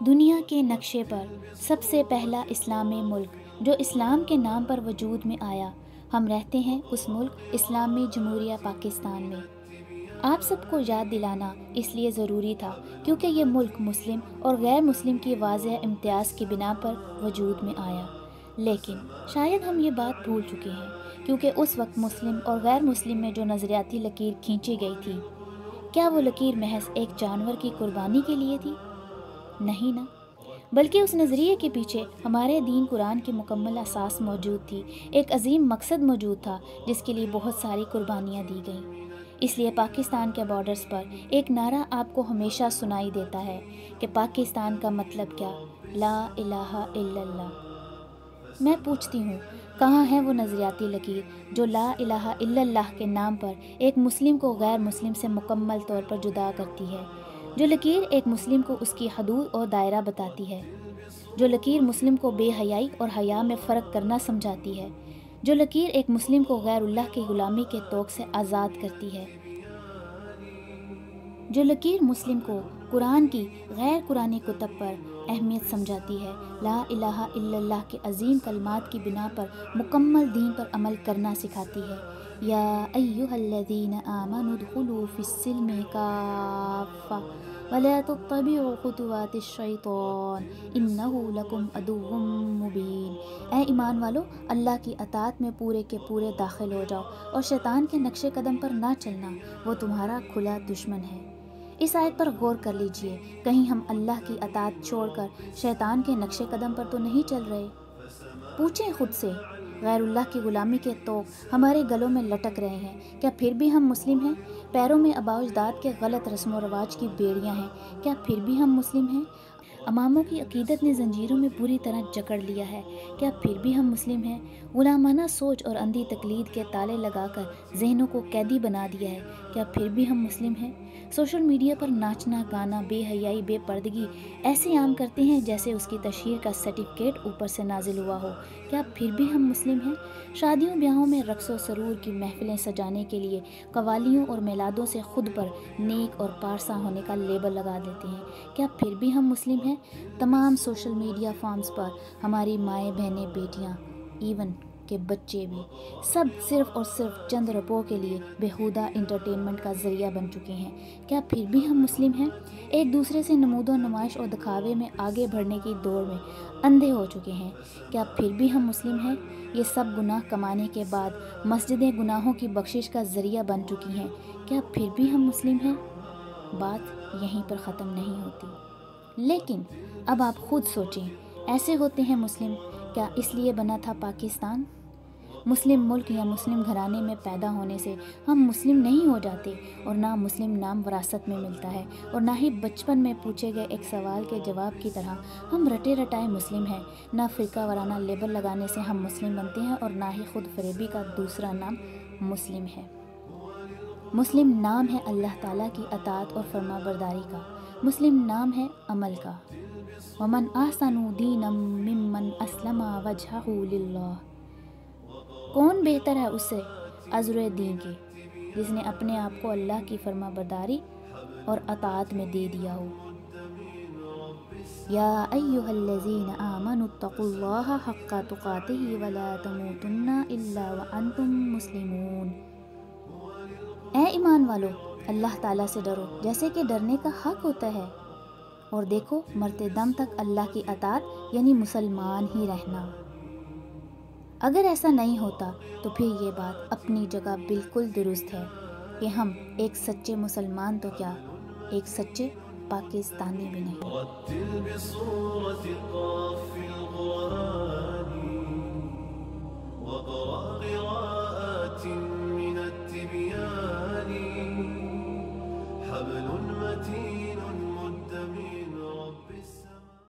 دنیا کے نقشے پر سب سے پہلا اسلامی ملک جو اسلام کے نام پر وجود میں آیا، ہم رہتے ہیں اس ملک اسلامی جمہوریہ پاکستان میں۔ آپ سب کو یاد دلانا اس لیے ضروری تھا کیونکہ یہ ملک مسلم اور غیر مسلم کی واضح امتیاز کی بنا پر وجود میں آیا، لیکن شاید ہم یہ بات بھول چکے ہیں کیونکہ اس وقت مسلم اور غیر مسلم میں جو نظریاتی لکیر کھینچی گئی تھی، کیا وہ لکیر محض ایک جانور کی قربانی کے لیے تھی؟ نہیں نا، بلکہ اس نظریے کے پیچھے ہمارے دین قرآن کی مکمل اساس موجود تھی، ایک عظیم مقصد موجود تھا جس کے لیے بہت ساری قربانیاں دی گئیں۔ اس لیے پاکستان کے بارڈرز پر ایک نعرہ آپ کو ہمیشہ سنائی دیتا ہے کہ پاکستان کا مطلب کیا؟ لا الہ الا اللہ۔ میں پوچھتی ہوں، کہاں ہے وہ نظریاتی لکیر جو لا الہ الا اللہ کے نام پر ایک مسلم کو غیر مسلم سے مکمل طور پر جدا کرتی ہے؟ جو لکیر ایک مسلم کو اس کی حدود اور دائرہ بتاتی ہے، جو لکیر مسلم کو بے حیائی اور حیا میں فرق کرنا سمجھاتی ہے، جو لکیر ایک مسلم کو غیر اللہ کی غلامی کے طوق سے آزاد کرتی ہے، جو لکیر مسلم کو قرآن کی غیر قرآنی کتب پر اہمیت سمجھاتی ہے، لا الہ الا اللہ کے عظیم کلمات کی بنا پر مکمل دین پر عمل کرنا سکھاتی ہے۔ یا ایھا الذین آمنوا ادخلوا فی السلم کافۃ ولا تتبعوا خطوات الشیطان انہ لکم عدو مبین۔ اے ایمان والو، اللہ کی اطاعت میں پورے کے پورے داخل ہو جاؤ اور شیطان کے نقش قدم پر نہ چلنا، وہ تمہارا کھلا دشمن ہے۔ اس آیت پر غور کر لیجئے، کہیں ہم اللہ کی اطاعت چھوڑ کر شیطان کے نقش قدم پر تو نہیں چل رہے؟ پوچھیں خود سے، غیر اللہ کی غلامی کے طوق ہمارے گلوں میں لٹک رہے ہیں، کیا پھر بھی ہم مسلم ہیں؟ پیروں میں آباء و اجداد کے غلط رسم و رواج کی بیڑیاں ہیں، کیا پھر بھی ہم مسلم ہیں؟ اماموں کی عقیدت نے زنجیروں میں پوری طرح جکڑ لیا ہے، کیا پھر بھی ہم مسلم ہیں؟ غلامانہ سوچ اور اندھی تقلید کے تالے لگا کر ذہنوں کو قیدی بنا دیا ہے، کیا پھر بھی ہم مسلم ہیں؟ سوشل میڈیا پر ناچنا گانا، بے حیائی، بے پردگی ایسے عام کرتے ہیں جیسے اس کی تشہیر کا سرٹیفکیٹ اوپر سے نازل ہوا ہو، کیا پھر بھی ہم مسلم ہیں؟ شادیوں بیاہوں میں رقص و سرور کی محفلیں سجانے کے لیے قوالیوں اور میلادوں سے خود پر نیک اور پارسا ہونے کا لیبل لگا دیتے ہیں، کیا پھر بھی ہم مسلم ہیں؟ تمام سوشل میڈیا فارمز پر ہماری مائیں بہنیں بیٹیاں ایون کے بچے بھی سب صرف اور صرف چند روپوں کے لیے بیہودہ انٹرٹینمنٹ کا ذریعہ بن چکے ہیں، کیا پھر بھی ہم مسلم ہیں؟ ایک دوسرے سے نمود و نمائش اور دکھاوے میں آگے بڑھنے کی دوڑ میں اندھے ہو چکے ہیں، کیا پھر بھی ہم مسلم ہیں؟ یہ سب گناہ کمانے کے بعد مسجدیں گناہوں کی بخشش کا ذریعہ بن چکی ہیں، کیا پھر بھی ہم مسلم ہیں؟ بات یہیں پر ختم نہیں ہوتی، لیکن اب آپ خود سوچیں، ایسے ہوتے ہیں مسلم، کیا اس لیے بنا تھا پاکستان؟ مسلم ملک یا مسلم گھرانے میں پیدا ہونے سے ہم مسلم نہیں ہو جاتے، اور نہ مسلم نام وراثت میں ملتا ہے، اور نہ ہی بچپن میں پوچھے گئے ایک سوال کے جواب کی طرح ہم رٹے رٹائے مسلم ہیں، نہ فرقہ وارانہ لیبل لگانے سے ہم مسلم بنتے ہیں، اور نہ ہی خود فریبی کا دوسرا نام مسلم ہے۔ مسلم نام ہے اللہ تعالیٰ کی اطاعت اور فرما برداری کا، مسلم نام ہے عمل کا۔ وَمَنْ أَحْسَنُ دِينًا مِّمَّنْ أَسْلَمَ وَجْهَهُ لِلَّهِ۔ کون بہتر ہے اس سے عذر دین کے جس نے اپنے آپ کو اللہ کی فرما برداری اور اطاعت میں دے دیا ہو۔ یا ایھا الذین آمنوا اتقوا اللہ حق تقاتہ ولا تموتن الا وانتم مسلمون۔ اے ایمان والو، اللہ تعالیٰ سے ڈرو جیسے کہ ڈرنے کا حق ہوتا ہے، اور دیکھو مرتے دم تک اللہ کی اطاعت یعنی مسلمان ہی رہنا۔ اگر ایسا نہیں ہوتا تو پھر یہ بات اپنی جگہ بالکل درست ہے کہ ہم ایک سچے مسلمان تو کیا، ایک سچے پاکستانی بھی نہیں۔